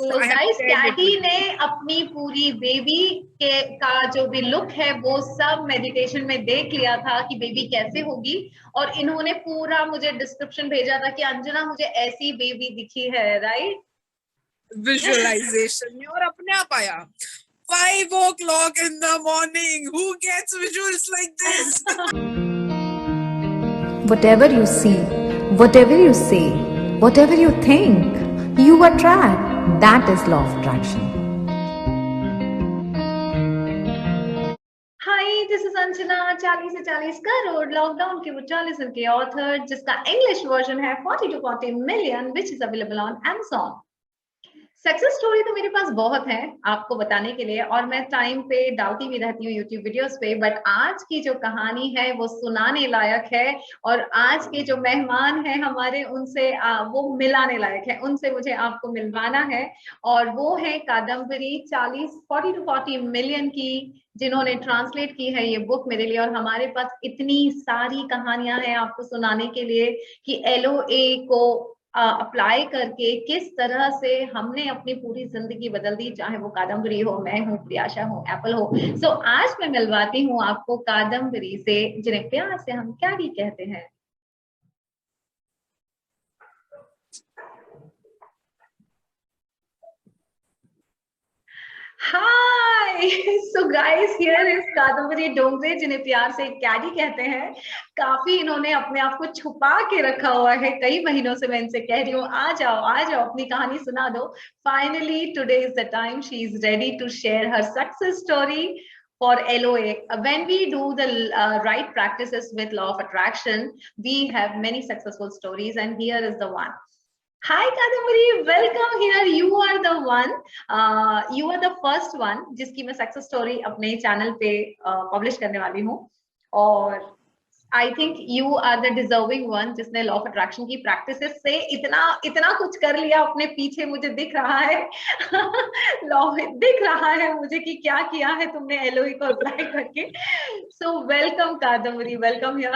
So तो I have guys, shared it कैटी with you. ने अपनी पूरी बेबी के का जो भी लुक है वो सब मेडिटेशन में देख लिया था कि बेबी कैसे होगी, और इन्होंने पूरा मुझे डिस्क्रिप्शन भेजा था कि अंजना मुझे ऐसी बेबी दिखी है, राइट? Visualization और अपने आप आया 5 o'clock in the morning. Who gets visuals like this? Whatever you see, whatever you say, whatever you think, you attract. That is law of attraction. Hi, this is Anjana, 40 से 40 crore lockdown के वो 40 के author, जिसका English version है 40 to 40 million, which is available on Amazon. Success story तो मेरे पास बहुत है आपको बताने के लिए, और मैं टाइम पे डालती भी रहती हूँ यूट्यूब वीडियोस पे, बट आज की जो कहानी है वो सुनाने लायक है, और आज के जो मेहमान हैं हमारे उनसे वो मिलाने लायक है, उनसे मुझे आपको मिलवाना है। और वो है कादम्बरी 40 to 40 million की, जिन्होंने ट्रांसलेट की है ये बुक मेरे लिए। और हमारे पास इतनी सारी कहानियां हैं आपको सुनाने के लिए कि LOA को अप्लाई करके किस तरह से हमने अपनी पूरी जिंदगी बदल दी, चाहे वो कादम्बरी हो, मैं हूँ, प्रियाशा हो, एप्पल हो। सो आज मैं मिलवाती हूँ आपको कादम्बरी से, जिन्हें प्यार से हम क्या भी कहते हैं। Hi, so guys, here is Kadambari Dongre, जिन्हें प्यार से कैडी कहते हैं। काफी इन्होंने अपने आप को छुपा के रखा हुआ है, कई महीनों से मैं इनसे कह रही हूँ आ जाओ अपनी कहानी सुना दो। Finally today is the time, she is ready to share her success story for LOA. When we do the right practices with law of attraction, we have many successful stories, and here is the one. Hi Kadambari, welcome here. You are the one. You are the first one जिसकी मैं success story अपने channel पे publish करने वाली हूँ, और I think you are the deserving one जिसने law of attraction की प्रैक्टिसेस से इतना इतना कुछ कर लिया अपने पीछे। मुझे दिख रहा है लॉ दिख रहा है मुझे कि क्या किया है तुमने LOE को अप्लाई करके। So welcome Kadambari, welcome here.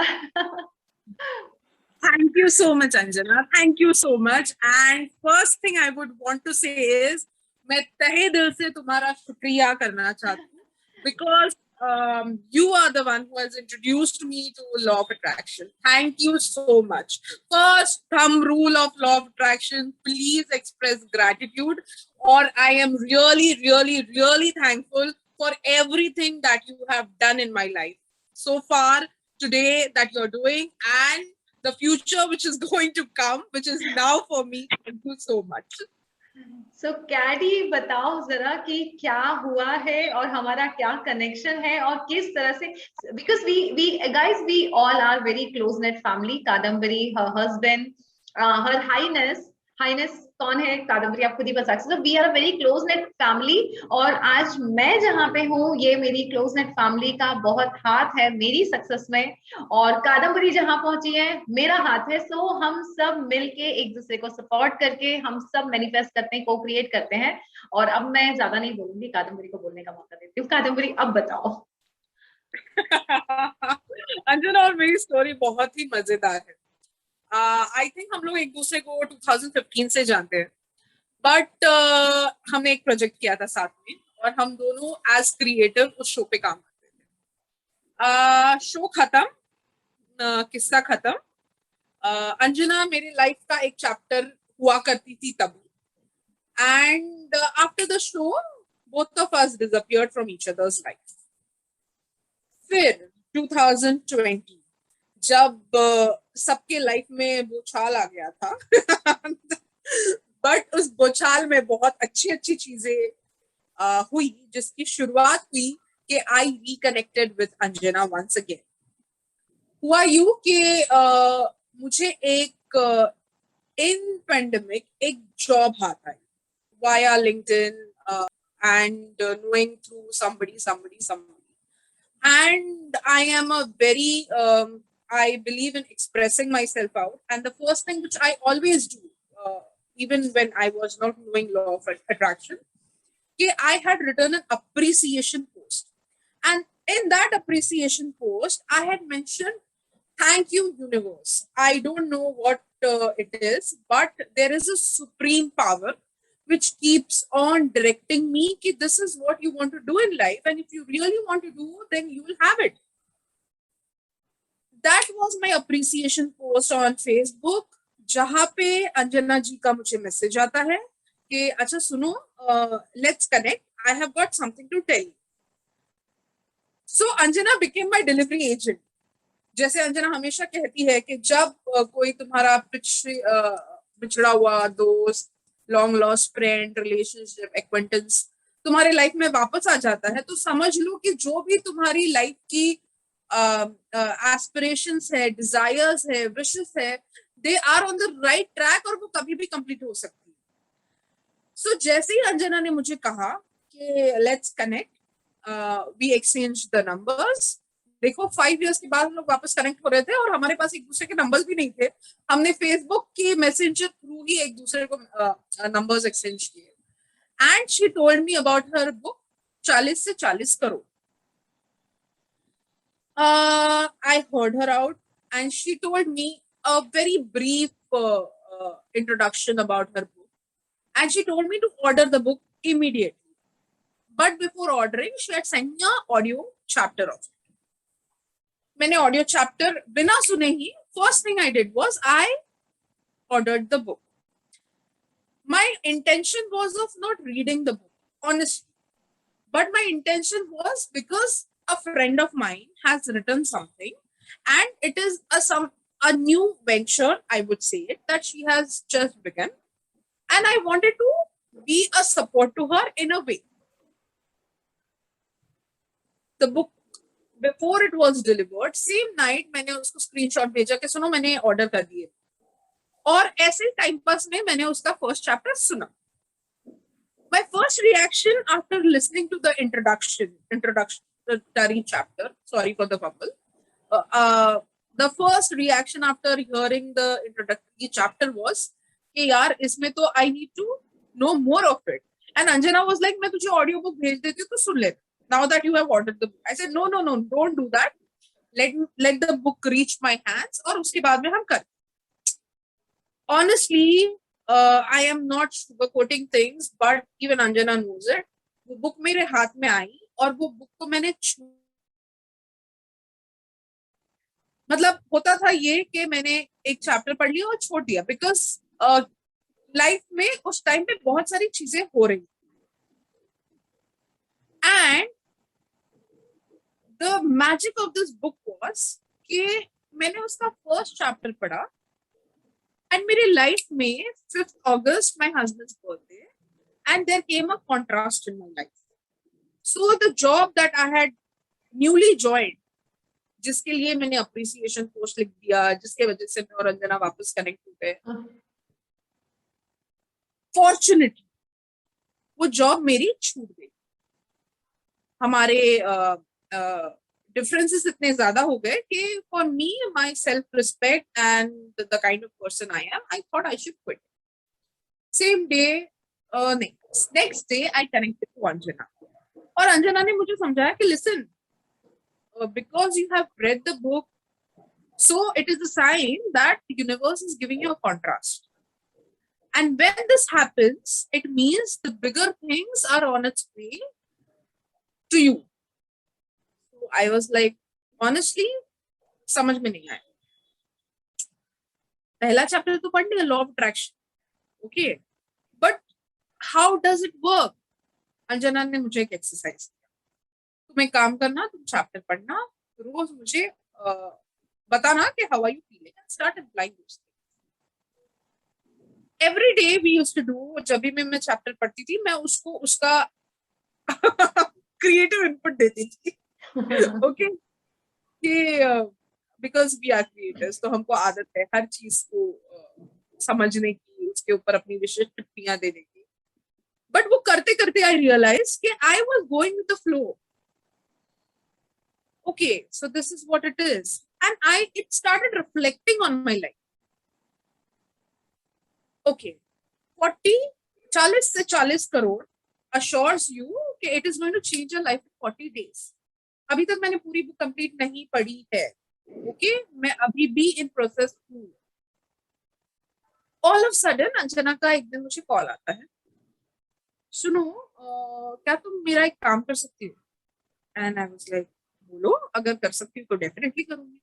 Thank you so much, Anjana. Thank you so much. And first thing I would want to say is, मैं तहे दिल से तुम्हारा शुक्रिया करना चाहती हूँ because you are the one who has introduced me to law of attraction. Thank you so much. First thumb rule of law of attraction: please express gratitude. Or I am really, really, really thankful for everything that you have done in my life so far today that you're doing, and the future which is going to come, which is now for me. Thank you so much. So कैडी, बताओ जरा कि क्या हुआ है और हमारा क्या connection है और किस तरह से, because we guys, we all are very close knit family. Kadambari, her husband, her Highness कौन है? कादम्बरी आप खुद ही बता सकते हो। We are a very close knit family, और आज मैं जहाँ पे हूँ ये मेरी क्लोज नेट फैमिली का बहुत हाथ है मेरी सक्सेस में, और कादम्बरी जहाँ पहुंची है मेरा हाथ है। सो हम सब मिलके एक दूसरे को सपोर्ट करके हम सब मैनिफेस्ट करते हैं, को क्रिएट करते हैं। और अब मैं ज्यादा नहीं बोलूंगी, कादम्बरी को बोलने का मौका देती हूँ। कादम्बरी, अब बताओ। अंजना, और मेरी स्टोरी बहुत ही मजेदार है। आई थिंक हम लोग एक दूसरे को 2015 से जानते हैं, बट हमने एक प्रोजेक्ट किया था साथ में, और हम दोनों एज क्रिएटर उस शो पे काम करते थे। शो खत्म, किस्सा खत्म। अंजना मेरे लाइफ का एक चैप्टर हुआ करती थी तभी, and after the show both of us disappeared from each other's life. फिर 2020 जब सबके लाइफ में बौछाल आ गया था बट उस बौछाल में बहुत अच्छी अच्छी चीजें हुई, जिसकी शुरुआत हुई कि I reconnected with Anjana once again. हुआ यूं कि मुझे एक इन पेंडेमिक एक जॉब हाथ आई via LinkedIn and knowing through somebody, and I am a very I believe in expressing myself out, and the first thing which I always do, even when I was not knowing law of attraction, I had written an appreciation post, and in that appreciation post I had mentioned, thank you universe. I don't know what it is, but there is a supreme power which keeps on directing me कि this is what you want to do in life, and if you really want to do, then you will have it. That was my appreciation post on Facebook, जहां पे अंजना जी का मुझे message आता है कि अच्छा सुनो, let's connect, I have got something to tell you. So Anjana became my delivery agent. जैसे अंजना हमेशा कहती है कि जब कोई तुम्हारा बिछड़ा हुआ दोस्त, long lost friend, relationship, acquaintance तुम्हारे लाइफ में वापस आ जाता है, तो समझ लो कि जो भी तुम्हारी लाइफ की एस्पिरेशंस है, डिजायर्स है, विशेस है, they are on the right track और वो कभी भी कंप्लीट हो सकती है. सो जैसे ही अंजना ने मुझे कहा कि let's connect, we exchange the numbers. देखो 5 इयर्स के बाद हम लोग वापस कनेक्ट हो रहे थे और हमारे पास एक दूसरे के नंबर्स भी नहीं थे. हमने फेसबुक की मैसेंजर थ्रू ही एक दूसरे को नंबर्स एक्सचेंज किए. And she told me about her book 40 से 40 crore. I heard her out and she told me a very brief introduction about her book, and she told me to order the book immediately. But before ordering, she had sent me an audio chapter of it. मैंने audio chapter बिना सुने ही first thing I did was I ordered the book. My intention was of not reading the book, honestly. But my intention was because a friend of mine has written something and it is a new venture, I would say it, that she has just begun. And I wanted to be a support to her in a way. The book, before it was delivered, same night मैंने उसको screenshot भेजा कि सुनो मैंने order कर दिए. और ऐसे टाइम पास में मैंने उसका फर्स्ट चैप्टर सुना. My first reaction after listening to the introductory chapter, sorry for the fumble, the first reaction after hearing the introductory chapter was कि यार इसमें तो I need to know more of it. And Anjana was like, मैं तुझे audio book भेज देती हूँ तो सुन ले. Now that you have ordered the book, I said no, don't do that. Let the book reach my hands और उसके बाद में हम कर. Honestly, I am not sugarcoating things, but even Anjana knows it. वो बुक मेरे हाथ में आई और वो बुक को मैंने मतलब होता था ये कि मैंने एक चैप्टर पढ़ लिया और छोड़ दिया, बिकॉज लाइफ में उस टाइम पे बहुत सारी चीजें हो रही. And the magic of this book was कि मैंने उसका फर्स्ट चैप्टर पढ़ा एंड मेरी लाइफ में 5th August my husband's birthday, and there came a contrast in my life. So the job that I had newly joined, जिसके लिए मैंने appreciation post लिख दिया, जिसके वजह से मैं और अंजना वापस कनेक्ट हो गए, फॉर्चुनेटली वो जॉब मेरी छूट गई. हमारे डिफरेंसेस इतने ज्यादा हो गए कि for me my self respect and the kind of person I am, I thought I should quit. Same day next day I connected to Anjana और अंजना ने मुझे समझाया कि listen, because you have read the book, so it is a sign that the universe is giving you a contrast. And when this happens, it means the bigger things are on its way to you. So I was like, honestly, समझ में नहीं आया. पहला chapter तो पढ़ लिया, law of attraction, okay, but how does it work? Anjana ने मुझे एक एक्सरसाइज, तुम एक काम करना, तुम चैप्टर पढ़ना, रोज मुझे बताना कि how are you feeling and start applying those things. Every day we used to do. जब भी मैं चैप्टर पढ़ती थी, मैं उसको उसका क्रिएटिव इनपुट देती थी. ओके, कि बिकॉज वी आर क्रिएटर्स, तो हमको आदत है हर चीज को समझने की, उसके ऊपर अपनी विशेष टिप्पणियां देने की. बट वो करते करते आई रियलाइज कि I was going with the flow. Okay, so this is what it is, and it started reflecting on my life. Okay, 40 से 40 करोड़ assures you कि it is going to change your life in 40 days. अभी तक मैंने पूरी book complete नहीं पढ़ी है. Okay, मैं अभी भी इन प्रोसेस हूँ. All of a sudden Anjana का एक दिन मुझे कॉल आता है सुनो क्या तुम मेरा एक काम कर सकती हो? एंड आई वाज लाइक, बोलो, अगर कर सकती हो तो डेफिनेटली करूंगी।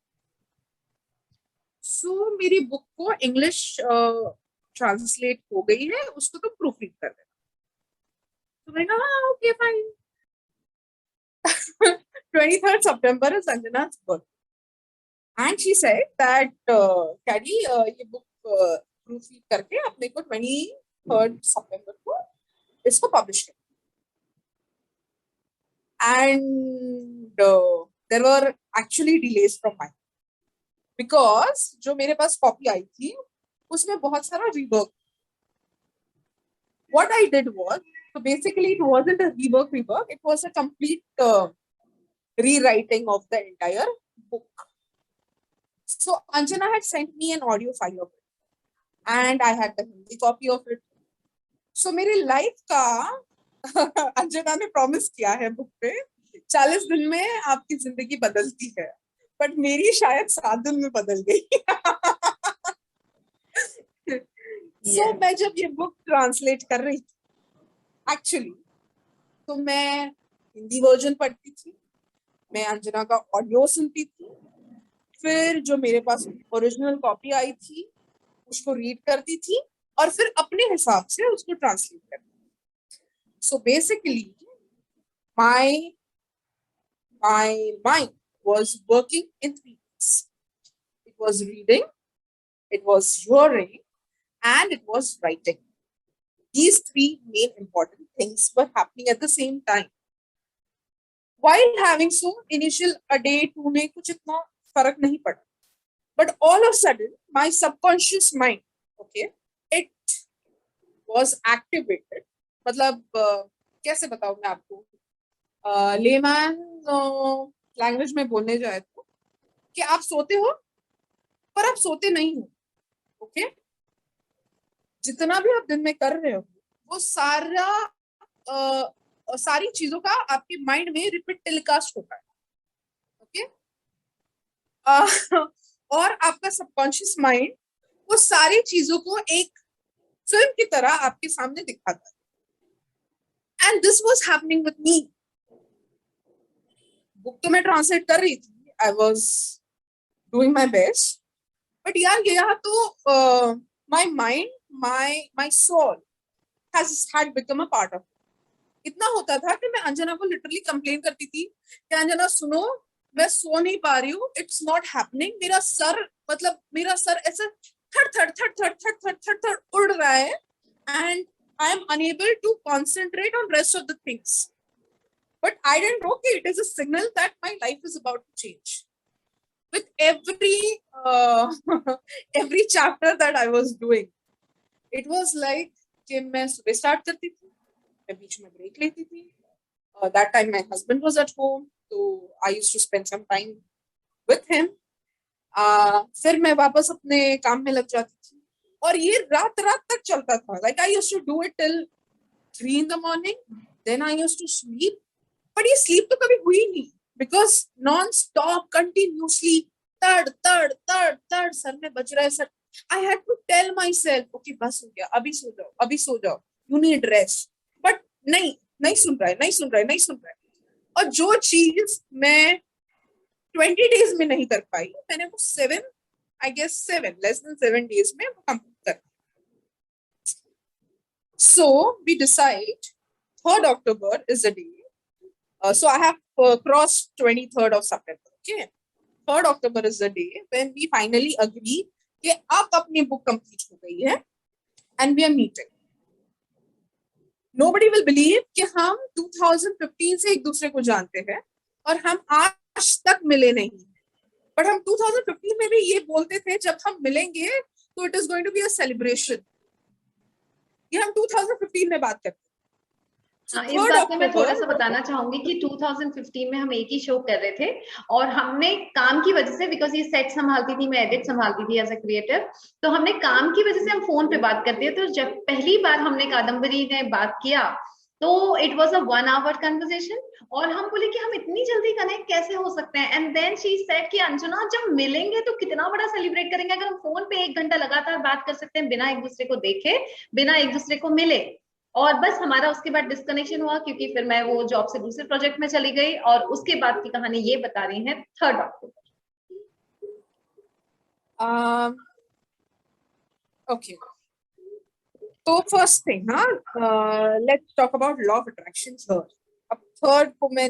सो मेरी बुक को इंग्लिश ट्रांसलेट हो गई है, उसको तो प्रूफ रीड कर देना। तो मैंने कहा okay fine. 23rd September is Anjana's birth. And she said that Caddy ये बुक प्रूफ रीड करके अपने को 23rd September को इसको पब्लिश कर। And there were actually delays from mine because जो मेरे पास कॉपी आई थी उसमें बहुत सारा rework. What I did was, so basically it wasn't a rework, it was a complete rewriting of the entire book. So Anjana had sent me an audio file of it and I had the Hindi copy of it. So मेरी life का अंजना ने promise किया है book पे 40 दिन में आपकी जिंदगी बदलती है, बट मेरी शायद 7 दिन में बदल गई। So मैं जब ये बुक ट्रांसलेट कर रही थी एक्चुअली, तो मैं हिंदी वर्जन पढ़ती थी, मैं अंजना का ऑडियो सुनती थी, फिर जो मेरे पास ओरिजिनल कॉपी आई थी उसको रीड करती थी और फिर अपने हिसाब से उसको ट्रांसलेट करती थी। So basically my mind was working in 3 ways. It was reading, it was hearing, and it was writing. These 3 main important things were happening at the same time. While having so, initial a day 2 में कुछ इतना फर्क नहीं पड़ा, but all of a sudden my subconscious mind, okay, it was activated. मतलब कैसे बताऊं मैं आपको, लेमैन लैंग्वेज में बोलने जाए तो कि आप सोते हो पर आप सोते नहीं हो, ओके? जितना भी आप दिन में कर रहे हो वो सारी चीजों का आपके माइंड में रिपीट टेलीकास्ट होता है, ओके? और आपका सबकॉन्शियस माइंड वो सारी चीजों को एक फिल्म की तरह आपके सामने दिखाता है। And this was happening with me. Book तो मैं ट्रांसलेट कर रही थी, I was doing my best, but यार यहाँ तो my mind, my soul had become a part of it. इतना होता था कि मैं अंजना को लिटरली कंप्लेन करती थी कि अंजना सुनो, मैं सो नहीं पा रही हूँ, इट्स नॉट हैपनिंग, मेरा सर ऐसा थड़ थड़ थड़ थड़ थड़ थड़ थड़ थड़ उड़ रहा है and I am unable to concentrate on rest of the things. But I didn't know it is a signal that my life is about to change. With every chapter that I was doing, it was like कि मैं सुबह start करती थी, मैं बीच में break लेती थी. That time my husband was at home, so I used to spend some time with him. फिर मैं वापस अपने काम में लग जाती थी और ये रात तक चलता था. Like I used to do it till 3 in the morning. Then I used to sleep. But ये sleep तो कभी हुई नहीं because non-stop continuously third sir में बज रहा है sir. I had to tell myself, okay बस हो गया, अभी सो जाओ, you need rest. But नहीं सुन रहा है. और जो चीज मैं 20 days में नहीं कर पाई, मैंने वो 7 less than 7 days में वो कंप्लीट कर. So we decide 3rd October is the day. So I have crossed 23rd of September. Okay, 3rd October is the day when we finally agree कि अब अपनी बुक कंप्लीट हो गई है and we are meeting. Nobody will believe कि हम 2015 से एक दूसरे को जानते हैं और हम आज तक मिले नहीं. But हम 2015 में भी ये बोलते थे जब हम मिलेंगे तो it is going to be a celebration. ये हम 2015 में बात करते हैं. इस बात में मैं थोड़ा सा बताना चाहूंगी कि 2015 में हम एक ही शो कर रहे थे और हमने काम की वजह से, बिकॉज ये सेट संभालती थी, मैं एडिट संभालती थी एज अ क्रिएटर, तो हमने काम की वजह से हम फोन पे बात करते हैं. तो जब पहली बार हमने कादम्बरी ने बात किया तो it was a 1 hour conversation और हम बोले कि हम इतनी जल्दी कनेक्ट कैसे हो सकते हैं. एंड देन शी सेड कि अंजना जब मिलेंगे तो कितना बड़ा सेलिब्रेट करेंगे अगर हम फोन पे 1 घंटा लगातार बात कर सकते हैं बिना एक दूसरे को देखे, बिना एक दूसरे को मिले. और बस हमारा उसके बाद डिस्कनेक्शन हुआ, क्योंकि फिर मैं वो जॉब से दूसरे प्रोजेक्ट में चली गई, और उसके बाद की कहानी ये बता रही है 3 अक्टूबर। ओके, तो फर्स्ट थिंग, हाँ, let's talk about law of attraction third. अब थर्ड को मैं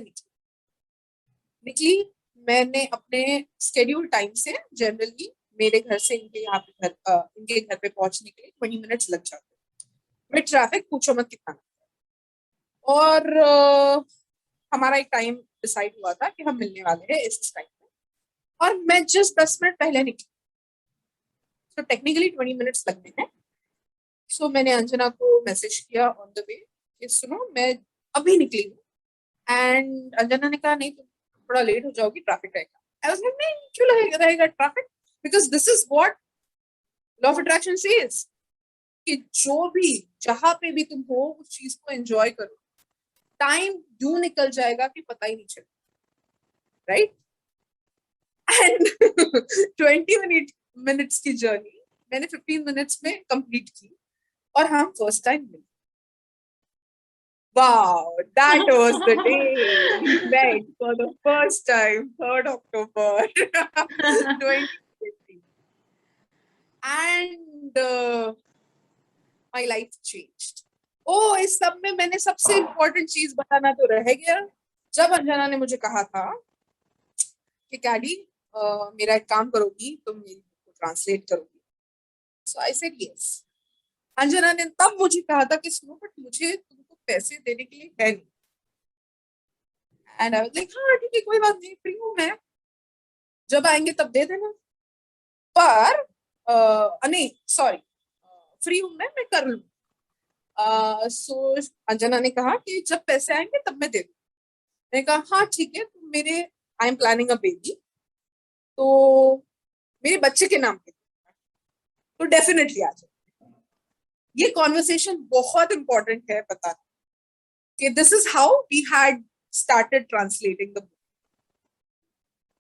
निकली, मैंने अपने स्केड्यूल टाइम से, जनरली मेरे घर से इनके घर पे पहुंचने के लिए 20 मिनट्स लग जाते हैं। मैं ट्रैफिक पूछो मत कितना। और हमारा एक टाइम डिसाइड हुआ था कि हम मिलने वाले हैं इस टाइम पे, और मैं जस्ट 10 मिनट पहले निकली, तो टेक्निकली 20 मिनट्स लगने हैं। सो मैंने अंजना को मैसेज किया ऑन द वे कि सुनो मैं अभी निकली हूँ, एंड अंजना ने कहा नहीं तुम थोड़ा लेट हो जाओगी, ट्रैफिक रहेगा। आई वाज लाइक नहीं, क्यों रहेगा traffic, because this is what law of attraction says, कि जो भी जहां पे भी तुम हो उस चीज को एंजॉय करो। टाइम यूं निकल जाएगा कि पता ही नहीं चलेगा, राइट। एंड 20 मिनट्स की जर्नी मैंने 15 मिनट्स में कंप्लीट की, और हम फर्स्ट टाइम मिले। Wow, that was the day we met for the first time, 3rd October 2020. And my life changed. Oh, इस सब में मैंने सबसे इम्पोर्टेंट चीज बताना तो रह गया। जब अंजना ने मुझे कहा था कि कैडी मेरा एक काम करोगी, तुम मेरी बुक को ट्रांसलेट करोगी, सो आई सेड यस। अंजना ने तब मुझे कहा था कि सुनो बट मुझे तुमको पैसे देने के लिए है नहीं। एंड आई वाज लाइक हाँ ठीक है कोई बात नहीं, फ्री हूँ मैं, जब आएंगे तब दे देना। पर नहीं सॉरी, फ्री हूँ मैं कर लूँ। सो अंजना ने कहा कि जब पैसे आएंगे तब मैं दे दूँ। मैंने कहा हाँ ठीक है, तुम मेरे I am planning a baby, तो मेरे बच्चे के नाम पे तो डेफिनेटली आ जाओ। ये कॉन्वर्सेशन बहुत इंपॉर्टेंट है बताना कि this is how we had started translating the book.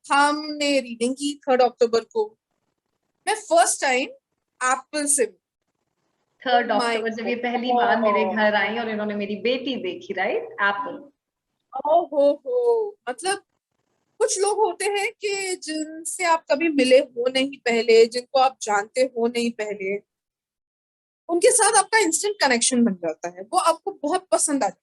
हमने रीडिंग की 3rd अक्टूबर को। मैं फर्स्ट टाइम एप्पल से 3 अक्टूबर जब ये पहली बार मेरे घर आई और इन्होंने मेरी बेटी देखी, राइट, एप्पल। हो मतलब कुछ लोग होते हैं कि जिनसे आप कभी मिले हो नहीं पहले, जिनको आप जानते हो नहीं पहले, उनके साथ आपका इंस्टेंट कनेक्शन बन जाता है, वो आपको बहुत पसंद आ जाता है।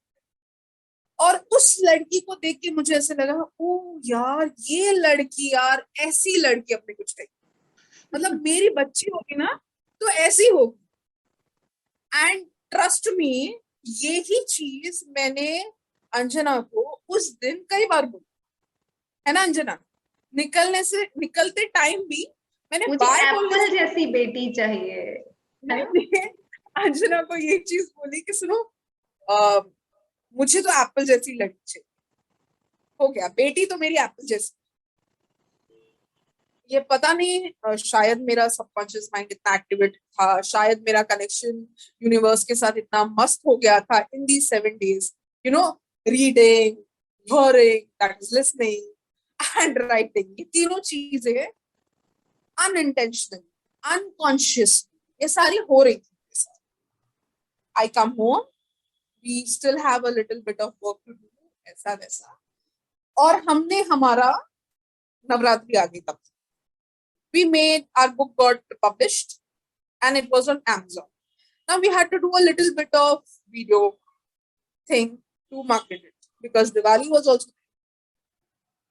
और उस लड़की को देख के मुझे ऐसे लगा ओ यार ये लड़की, यार ऐसी लड़की अपने को चाहिए, मतलब मेरी बच्ची होगी ना तो ऐसी होगी। एंड ट्रस्ट मी, यही चीज मैंने अंजना को उस दिन कई बार बोली है ना अंजना, निकलते टाइम भी मैंने मुझे बाय बोलने एप्पल जैसी बेटी चाहिए। मैंने अंजना को ये चीज बोली कि सुनो मुझे तो एप्पल जैसी लड़की चाहिए। हो गया, बेटी तो मेरी एप्पल जैसी। ये पता नहीं, शायद मेरा सबकॉन्शियस माइंड इतना एक्टिवेट था, शायद मेरा कनेक्शन यूनिवर्स के साथ इतना मस्त हो गया था इन दी 7 days, you know, reading, hearing, that is listening and writing, ये तीनों चीजें अनइंटेंशनल, अनकॉन्शियस ये सारी हो रही थी। I come home, we still have a little bit of work to do, ऐसा वैसा। और हमने हमारा नवरात्रि आ गई तब, we made our book got published and it was on Amazon. Now we had to do a little bit of video thing to market it because Diwali was also there.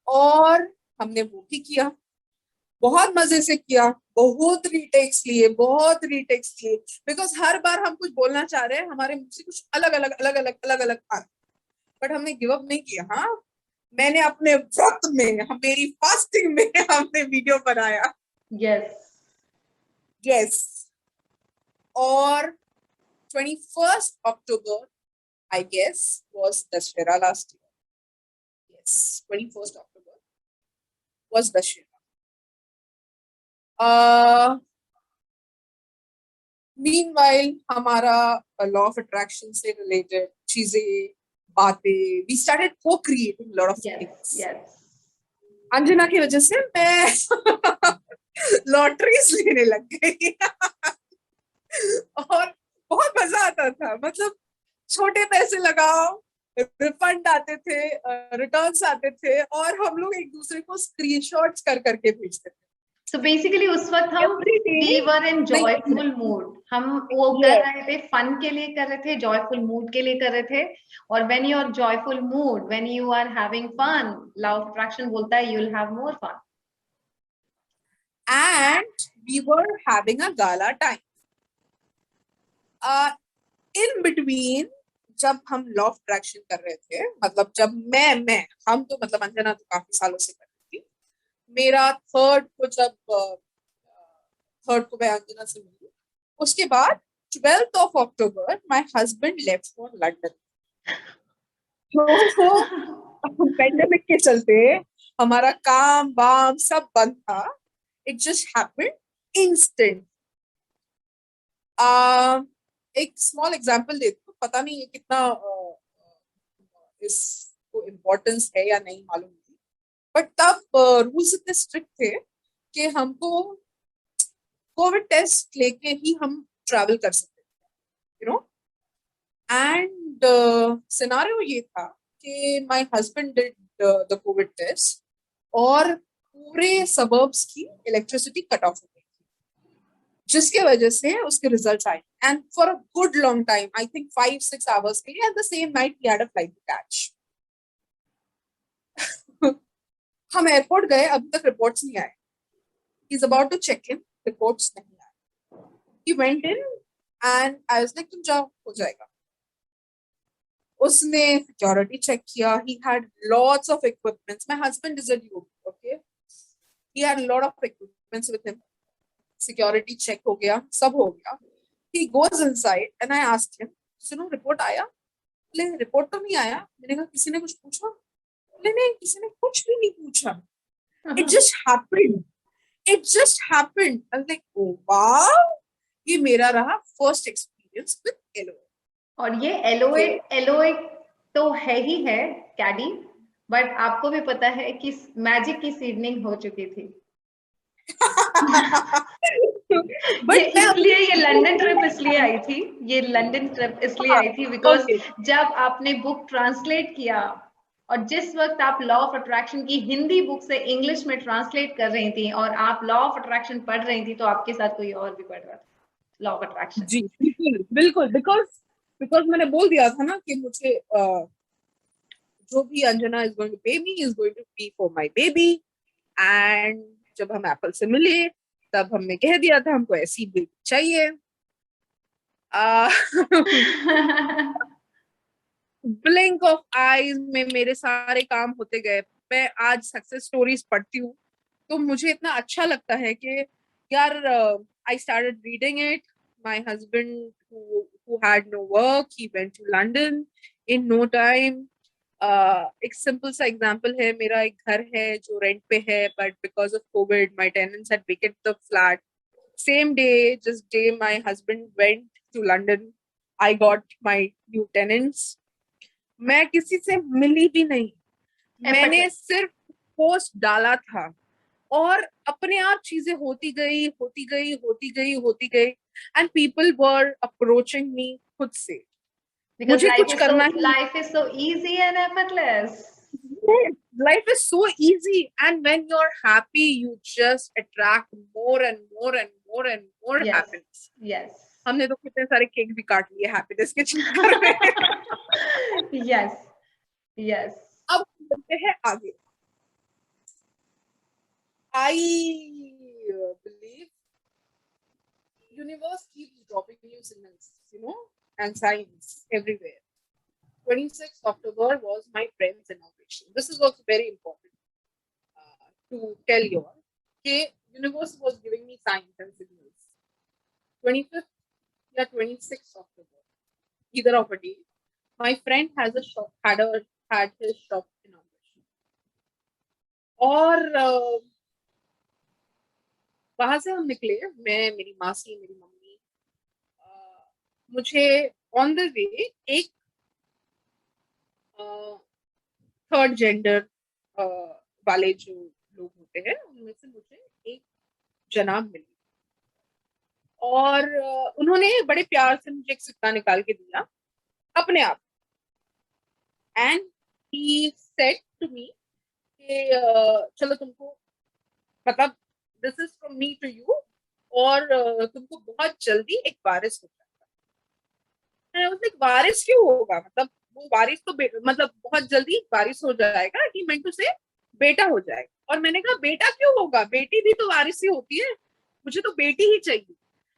और हमने वो भी किया, बहुत मजे से किया, बहुत रीटेक्स लिए बिकॉज हर बार हम कुछ बोलना चाह रहे हैं, हमारे मुंह से कुछ अलग अलग आ रहा, बट हमने गिव अप नहीं किया। हाँ, मैंने अपने व्रत में, मेरी फास्टिंग में हमने वीडियो बनाया। यस और 21st October I guess was Dashera last year. Yes, 21st October was Dashera. Meanwhile हमारा law of attraction से related चीजें, बातें, we started co-creating a lot of things. Anjana की वजह से मैं लॉटरीज लेने लग गई और बहुत मजा आता था। मतलब छोटे पैसे लगाओ, रिफंड आते थे, रिटर्न्स आते थे, और हम लोग एक दूसरे को स्क्रीनशॉट्स कर करके भेजते थे So basically उस वक्त हम every day. we were in नहीं, joyful mood, हम वो कर yes, रहे थे, फन के लिए कर रहे थे, joyful mood के लिए कर रहे थे। और when you are joyful mood, when you are having fun, law of attraction बोलता है you'll have more fun. and we were having a gala time. In between, जब हम लॉ ऑफ अट्रैक्शन कर रहे थे, मतलब जब मैं हम तो मतलब अंजना तो काफी सालों से कर रही थी, मेरा थर्ड को मैं अंजना से मिली, उसके बाद 12th of October my husband left for London. तो पेंडेमिक के चलते हमारा काम वाम सब बंद था, इट जस्ट हैपेंड इंस्टेंट। एक स्मॉल एग्जांपल देती हूँ, पता नहीं ये कितना इसको इम्पोर्टेंस है या नहीं मालूम नहीं, बट तब रूल्स इतने स्ट्रिक्ट थे कि हमको कोविड टेस्ट लेके ही हम ट्रैवल कर सकते थे, यू नो। एंड सिनारियो ये था कि my husband did the covid test और पूरे सबर्ब्स की इलेक्ट्रिसिटी कट ऑफ हो गई, जिसके वजह से उसके रिजल्ट्स आए, and for a good long time, I think 5-6 hours के लिए, एंड द सेम नाइट ही had a flight to catch. हम एयरपोर्ट गए, अभी तक रिपोर्ट्स नहीं आए, he is about to check in, reports नहीं आए, he went in and I was like तुम जाओ, हो जाएगा। उसने सिक्योरिटी चेक किया, he had lots of equipments, my husband is a duty, okay, he had lot of equipments with him, security check हो गया, सब हो गया। He goes inside and I asked him, सुनो रिपोर्ट आया? बोले रिपोर्ट तो नहीं आया। मैंने कहा किसी ने कुछ पूछा? बोले नहीं, किसी ने कुछ भी नहीं पूछा, it just happened, it just happened. I was like, oh wow, ये मेरा रहा फर्स्ट एक्सपीरियंस विद एलोए। और ये एलोए एलोए तो है ही है कैडी, बट आपको भी पता है कि मैजिक की सीडनिंग हो चुकी थी। ये इसलिए ये लंदन ट्रिप इसलिए आई थी, ये लंदन ट्रिप इसलिए आई थी बिकॉज जब आपने बुक ट्रांसलेट किया और जिस वक्त आप लॉ ऑफ अट्रैक्शन की हिंदी बुक से इंग्लिश में ट्रांसलेट कर रही थी और आप लॉ ऑफ अट्रैक्शन पढ़ रही थी, तो आपके साथ कोई और भी पढ़ रहा था लॉ ऑफ अट्रैक्शन। जी बिल्कुल बिल्कुल, बिकॉज मैंने बोल दिया था ना कि मुझे जो भी Anjana is going to pay me is going to be for my baby. And जब हम एप्पल से मिले तब हमने कह दिया था हमको ऐसी बेबी चाहिए। ब्लिंक ऑफ आईज में मेरे सारे काम होते गए। मैं आज सक्सेस स्टोरीज पढ़ती हूँ तो मुझे इतना अच्छा लगता है कि यार I started reading it. My husband who had no work, he went to London in no time. एक सिंपल सा एग्जांपल है, मेरा एक घर है जो रेंट पे है, but because of covid my tenants had vacated the flat. Same day, जिस day my husband went to London, I got my new tenants. मैं किसी से मिली भी नहीं, मैंने सिर्फ पोस्ट डाला था और अपने आप चीजें होती गई होती गई होती गई होती गई, and people were approaching me खुद से। Because मुझे कुछ करना ही, life is so easy and effortless. life is so easy, and when you're happy you just attract more and more and more and more Yes. happiness. Yes. हमने तो कितने सारे cake भी काट लिए हैप्पीनेस के चक्कर में। Yes. Yes. अब बढ़ते हैं आगे। I believe universe keeps dropping you signals, you know, and signs everywhere. 26th October was my friend's inauguration. This is also very important to tell you all. Okay, universe was giving me signs and signals. 25th या 26th October, either of a day, my friend has a shop, had his shop inauguration. और वहां से हम निकले, मैं, मेरी मासी, मेरी मम्मी। मुझे ऑन द वे एक थर्ड जेंडर वाले जो लोग होते हैं उनमें से मुझे एक जनाब मिली, और उन्होंने बड़े प्यार से मुझे एक सिक्का निकाल के दिया। अपने आप. And he said to me कि चलो तुमको, मतलब this is from me to you, और तुमको बहुत जल्दी एक वारिस हो जाएगा. I was like, वारिस क्यों होगा, मतलब वो वारिस तो मतलब बहुत जल्दी वारिस हो जाएगा, ही मेंट टू से बेटा हो जाएगा. और मैंने कहा बेटा क्यों होगा, बेटी भी तो वारिस ही होती है, मुझे तो बेटी ही चाहिए.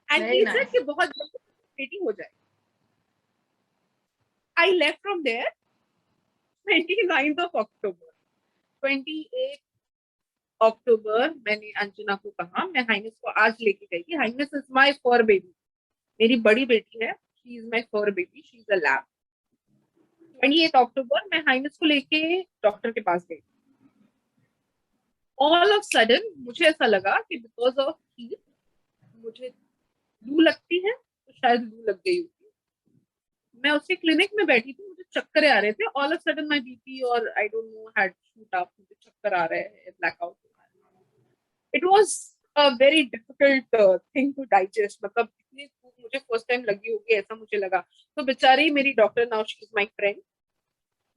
एंड Very ही nice. सेड कि बहुत जल्दी बेटी हो जाएगी. I left from there 29th of October. 28 October मैंने अंजना को कहा, मैं हाइनेस को आज लेके गई थी. Highness is my fur baby, मेरी बड़ी बेटी है, she is my fur baby, she is a lab. 28 October मैं हाइनेस को लेके डॉक्टर के पास गई. ऑल ऑफ सडन मुझे ऐसा लगा कि बिकॉज ऑफ हीट मुझे लू लगती है, तो शायद लू लग गई होगी. मैं उसके क्लिनिक में बैठी थी, मुझे चक्कर आ रहे थे. All of sudden my BP और I don't know had shoot up, मुझे चक्कर आ रहे हैं, blackout. It was a very difficult thing to digest, मतलब इतनी भूख मुझे फर्स्ट टाइम लगी होगी ऐसा मुझे लगा. तो बेचारी मेरी doctor, now she is my friend,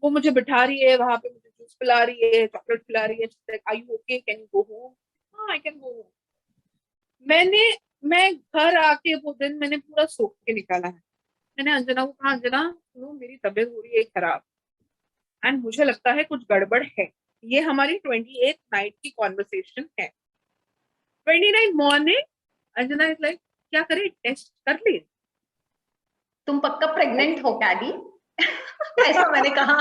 वो मुझे बिठा रही है वहां पे, मुझे जूस पिला रही है, चॉकलेट खिला रही है. I you okay, can you go home? हाँ, आई कैन गो होम. मैं घर आके वो दिन मैंने पूरा सोच के निकाला है. मैंने अंजना को कहा, अंजना सुनो, मेरी तबीयत हो रही है खराब, एंड मुझे लगता है कुछ गड़बड़ है. ये हमारी 28 नाइट की कॉन्वर्सेशन है. 29 मॉर्निंग अंजना इज लाइक, क्या करे, टेस्ट कर ले. तुम पक्का प्रेग्नेंट हो कैडी? ऐसा मैंने कहा.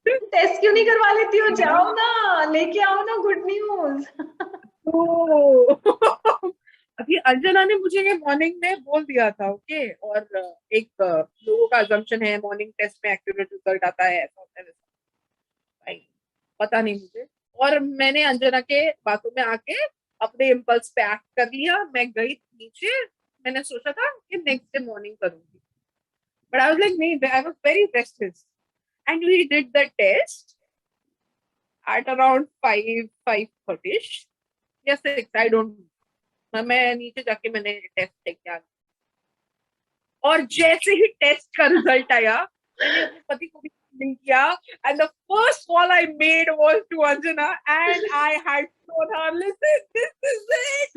टेस्ट क्यों नहीं करवा लेती हो? जाओ ना, लेके आओ ना गुड न्यूज. अभी अंजना ने मुझे ये मॉर्निंग में बोल दिया था. ओके. और एक लोगों का अजम्पशन है मॉर्निंग टेस्ट में एक्यूरेट रिजल्ट आता है, ऐसा होता है वैसा. भाई पता नहीं मुझे. और मैंने अंजना के बातों में आके अपने इम्पल्स पे एक्ट कर लिया. मैं गई नीचे, मैंने सोचा था कि नेक्स्ट डे मॉर्निंग करूंगी, बट आई वाज लाइक नहीं, I was very restless. And we did the test at around 5:30 या 6, आई डोंट. मैं नीचे जाके मैंने टेस्ट चेक किया, और जैसे ही टेस्ट का रिजल्ट आया, मैंने अपने पति को भी लिंक किया, and the first call I made was to Anjana, and I had told her, listen, this is it.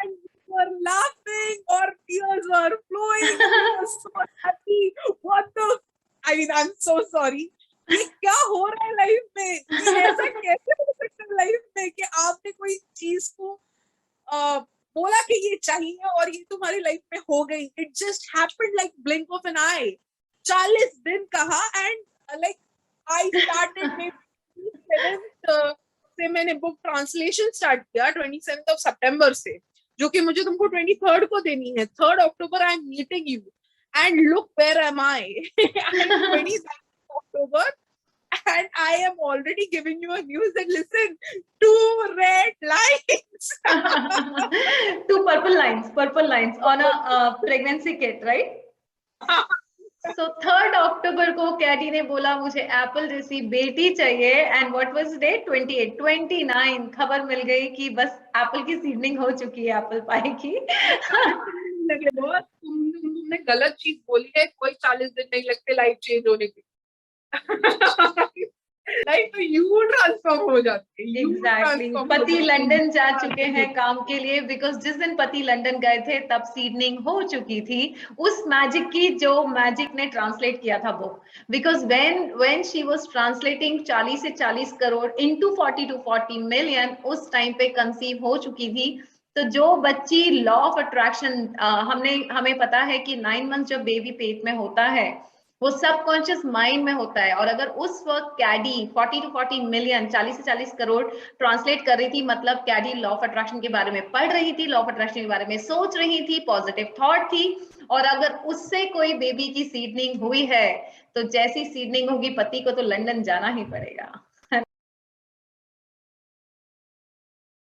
And we were laughing, or tears were flowing. We were so happy. What the? I mean, I'm so sorry. ये क्या हो रहा है life में? ये ऐसा कैसे हो सकता है लाइफ में कि आपने कोई चीज को बोला कि ये चाहिए और ये तुम्हारी लाइफ में हो गई. It just happened like blink of an eye. 40 दिन कहा, and like I started May 27th से मैंने बुक ट्रांसलेशन स्टार्ट किया, 27th of September से, जो कि मुझे तुमको 23rd को देनी है. 3rd October I am meeting you, and look where am I. 29th October, and I am already giving you a news that, listen, 2 red lines. 2 purple lines on a pregnancy kit, right? So 3rd October को कैडी ने बोला मुझे Apple जैसी बेटी चाहिए, and what was the date? 28, 29 खबर मिल गई कि बस एप्पल की सीडनिंग हो चुकी है एप्पल पाई की. लगे बहुत, तुमने गलत चीज बोली है. कोई 40 दिन नहीं लगते लाइफ चेंज होने की. लाइफ तो यू ट्रांसफॉर्म हो जाती है. एग्जैक्टली. पति लंदन जा चुके हैं काम के लिए, बिकॉज जिस दिन पति लंदन गए थे तब सीडनिंग हो चुकी थी. उस मैजिक की जो मैजिक ने ट्रांसलेट किया था book, because when she was translating 40 से 40 करोड़ इनटू 40 to 40 मिलियन, उस टाइम पे कंसीव हो चुकी थी. तो जो बच्ची लॉ ऑफ अट्रैक्शन, हमें पता है कि 9 मंथ जब बेबी पेट में होता है वो सबकॉन्शियस माइंड में होता है. और अगर उस वक्त कैडी 40 to 40 मिलियन, 40 से 40 करोड़ ट्रांसलेट कर रही थी, मतलब कैडी लॉ ऑफ अट्रैक्शन के बारे में पढ़ रही थी, लॉ ऑफ अट्रैक्शन के बारे में सोच रही थी, पॉजिटिव थॉट थी. और अगर उससे कोई बेबी की सीडनिंग हुई है, तो जैसी सीडनिंग होगी पति को तो लंदन जाना ही पड़ेगा.